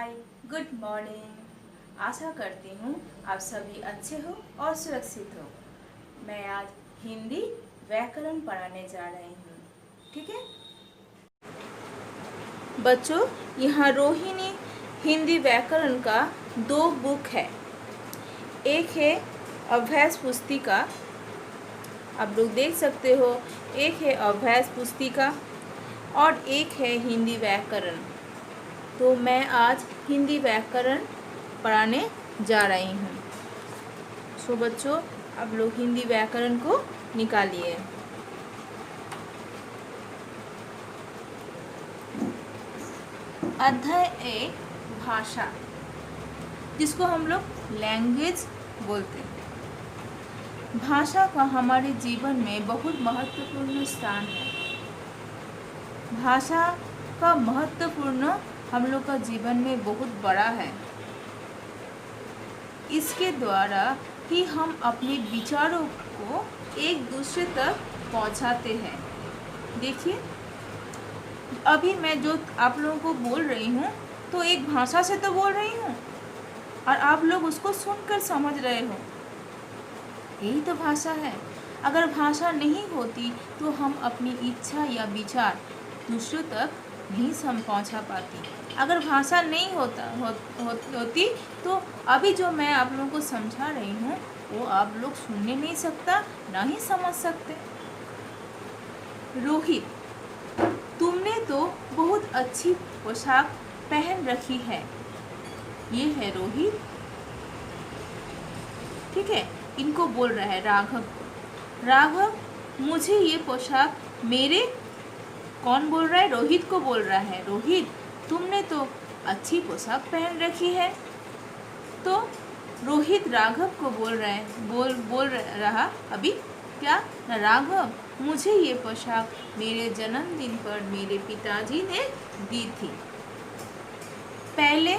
हाय, good morning. आशा करती हूँ आप सभी अच्छे हो और सुरक्षित हो। मैं आज हिंदी व्याकरण पढ़ाने जा रही हूँ, ठीक है बच्चों। यहाँ रोहिणी हिंदी व्याकरण का 2 बुक है। एक है अभ्यास पुस्तिका, आप लोग देख सकते हो। एक है अभ्यास पुस्तिका और एक है हिंदी व्याकरण। तो मैं आज हिंदी व्याकरण पढ़ाने जा रही हूँ। सो बच्चों, आप लोग हिंदी व्याकरण को निकालिए। अध्याय 1 भाषा, जिसको हम लोग लैंग्वेज बोलते हैं। भाषा का हमारे जीवन में बहुत महत्वपूर्ण स्थान है। भाषा का महत्वपूर्ण हम लोग का जीवन में बहुत बड़ा है। इसके द्वारा ही हम अपने विचारों को एक दूसरे तक पहुंचाते हैं। देखिए, अभी मैं जो आप लोगों को बोल रही हूँ तो एक भाषा से तो बोल रही हूँ और आप लोग उसको सुनकर समझ रहे हो। यही तो भाषा है। अगर भाषा नहीं होती तो हम अपनी इच्छा या विचार दूसरों तक नहीं पहुंचा पाती। अगर भाषा नहीं होती तो अभी जो मैं आप लोगों को समझा रही हूँ वो आप लोग सुनने नहीं सकता, ना ही समझ सकते। रोहित, तुमने तो बहुत अच्छी पोशाक पहन रखी है। ये है रोहित, ठीक है। इनको बोल रहा है राघव को। राघव, मुझे ये पोशाक मेरे, कौन बोल रहा है? रोहित को बोल रहा है। रोहित, तुमने तो अच्छी पोशाक पहन रखी है। तो रोहित राघव को बोल रहा अभी क्या? राघव, मुझे ये पोशाक मेरे जन्मदिन पर मेरे पिताजी ने दी थी। पहले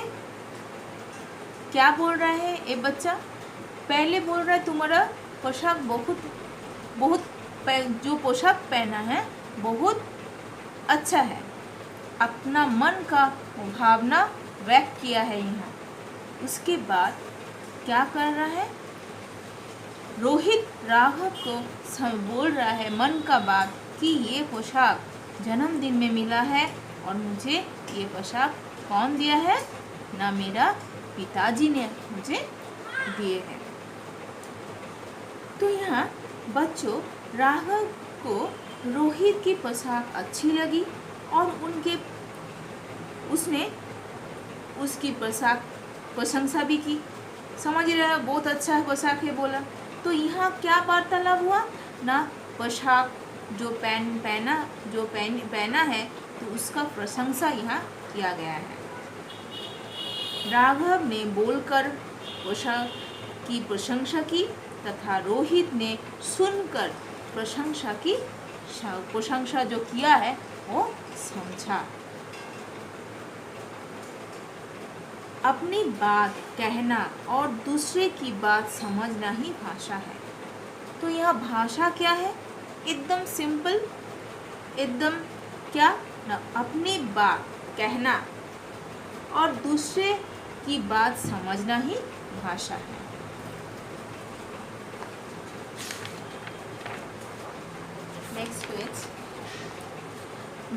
क्या बोल रहा है ये बच्चा? पहले बोल रहा है तुम्हारा पोशाक बहुत जो पोशाक पहना है बहुत अच्छा है। अपना मन का भावना व्यक्त किया है यहाँ। उसके बाद क्या कर रहा है? रोहित राघव को बोल रहा है मन का बात कि ये पोशाक जन्मदिन में मिला है और मुझे ये पोशाक कौन दिया है? ना मेरा पिताजी ने मुझे दिए हैं। तो यहाँ बच्चों, राघव को रोहित की पोशाक अच्छी लगी और उसने उसकी पोशाक प्रशंसा भी की। समझ रहे हो, बहुत अच्छा है पोशाक है बोला। तो यहाँ क्या वार्तालाप हुआ ना? पोशाक जो पहना है तो उसका प्रशंसा यहाँ किया गया है। राघव ने बोलकर पोशाक की प्रशंसा की तथा रोहित ने सुनकर प्रशंसा जो किया है वो समझा। अपनी बात कहना और दूसरे की बात समझना ही भाषा है। तो यह भाषा क्या है? एकदम सिंपल, एकदम क्या ना, अपनी बात कहना और दूसरे की बात समझना ही भाषा है। Next page.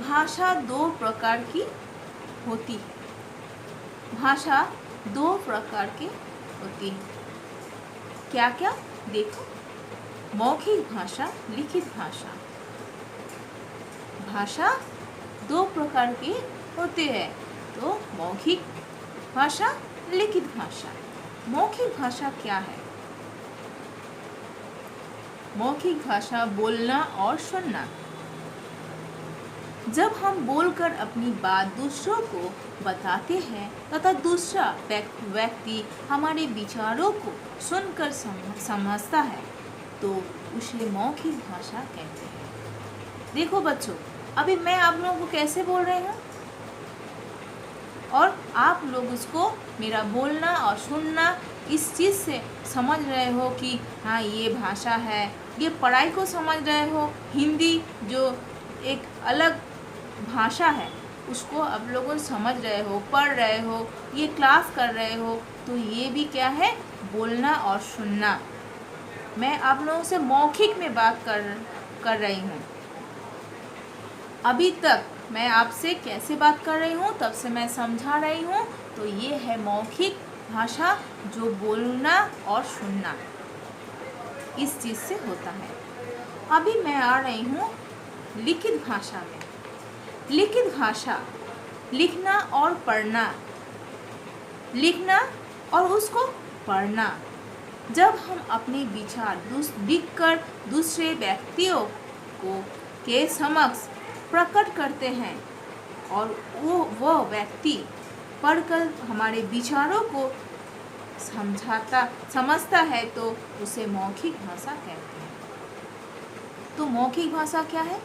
भाषा 2 प्रकार की होती है। भाषा 2 प्रकार की होती है। क्या क्या? देखो, मौखिक भाषा, लिखित भाषा। भाषा 2 प्रकार की होती है। तो मौखिक भाषा, लिखित भाषा। मौखिक भाषा क्या है? मौखिक भाषा बोलना और सुनना। जब हम बोलकर अपनी बात दूसरों को बताते हैं तथा दूसरा व्यक्ति हमारे विचारों को सुनकर समझता है तो उसे मौखिक भाषा कहते हैं। देखो बच्चों, अभी मैं आप लोगों को कैसे बोल रही हूँ और आप लोग उसको मेरा बोलना और सुनना इस चीज़ से समझ रहे हो कि हाँ ये भाषा है। ये पढ़ाई को समझ रहे हो। हिंदी जो एक अलग भाषा है उसको आप लोग समझ रहे हो, पढ़ रहे हो, ये क्लास कर रहे हो, तो ये भी क्या है, बोलना और सुनना। मैं आप लोगों से मौखिक में बात कर रही हूँ। अभी तक मैं आपसे कैसे बात कर रही हूँ, तब से मैं समझा रही हूँ, तो ये है मौखिक भाषा, जो बोलना और सुनना इस चीज़ से होता है। अभी मैं आ रही हूँ लिखित भाषा में। लिखित भाषा, लिखना और पढ़ना, लिखना और उसको पढ़ना। जब हम अपने विचार लिखकर दूसरे व्यक्तियों को के समक्ष प्रकट करते हैं और वो व्यक्ति पढ़कर हमारे विचारों को समझता है, तो उसे मौखिक भाषा कहते हैं। तो मौखिक भाषा क्या है?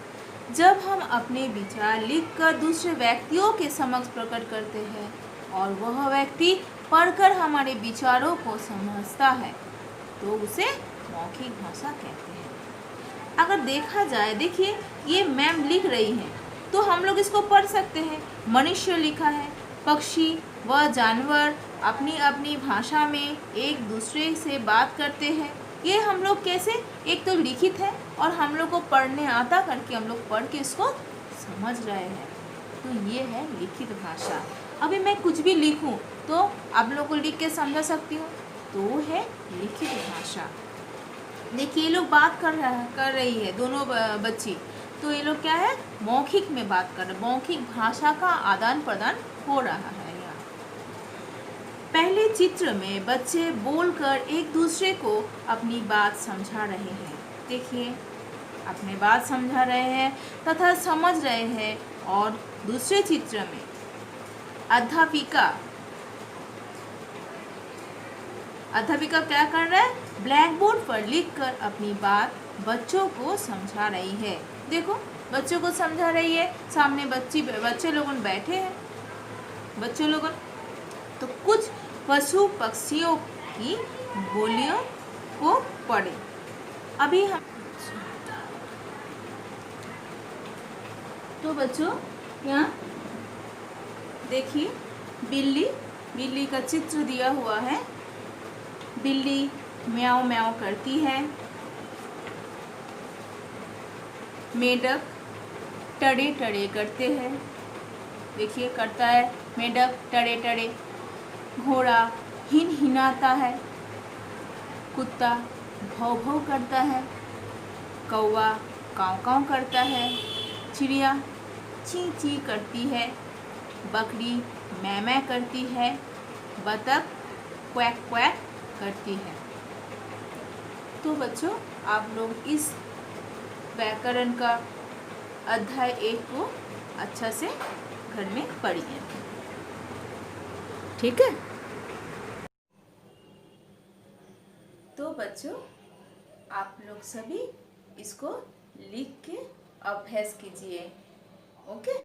जब हम अपने विचार लिखकर दूसरे व्यक्तियों के समक्ष प्रकट करते हैं और वह व्यक्ति पढ़कर हमारे विचारों को समझता है, तो उसे मौखिक भाषा कहते हैं। अगर देखा जाए, देखिए ये मैम लिख रही हैं, तो हम लोग इसको पढ़ सकते हैं। मनुष्य लिखा है, पक्षी व जानवर अपनी अपनी भाषा में एक दूसरे से बात करते हैं। ये हम लोग कैसे, एक तो लिखित है और हम लोग को पढ़ने आता करके हम लोग पढ़ के इसको समझ रहे हैं, तो ये है लिखित भाषा। अभी मैं कुछ भी लिखूं तो आप लोग को लिख के समझा सकती हूँ, तो वो है लिखित भाषा। देखिए ये लोग बात कर रही है दोनों बच्ची, तो ये लोग क्या है, मौखिक में बात कर रहे हैं, मौखिक भाषा का आदान प्रदान हो रहा है यहाँ। पहले चित्र में बच्चे बोलकर एक दूसरे को अपनी बात समझा रहे हैं। देखिए अपनी बात समझा रहे हैं तथा समझ रहे हैं। और दूसरे चित्र में अध्यापिका क्या कर रहा है, ब्लैक बोर्ड पर लिखकर अपनी बात बच्चों को समझा रही है। देखो बच्चों को समझा रही है, सामने बच्चे लोगन बैठे हैं। बच्चों लोगन तो कुछ पशु पक्षियों की बोलियों को पढ़े। अभी हम तो बच्चों यहाँ देखिए बिल्ली का चित्र दिया हुआ है। बिल्ली म्याऊं म्याऊं करती है। मेढक टड़े टड़े करते हैं। देखिए करता है मेढक टड़े टड़े। घोड़ा हिनहिनाता है। कुत्ता भौं भौं करता है। कौवा काँव काँव करता है। चिड़िया ची ची करती है। बकरी मै मै करती है। बतख क्वैक क्वैक करती है। तो बच्चों आप लोग इस व्याकरण का अध्याय 1 को अच्छा से घर में पढ़िए, ठीक है। तो बच्चों आप लोग सभी इसको लिख के अभ्यास कीजिए, ओके।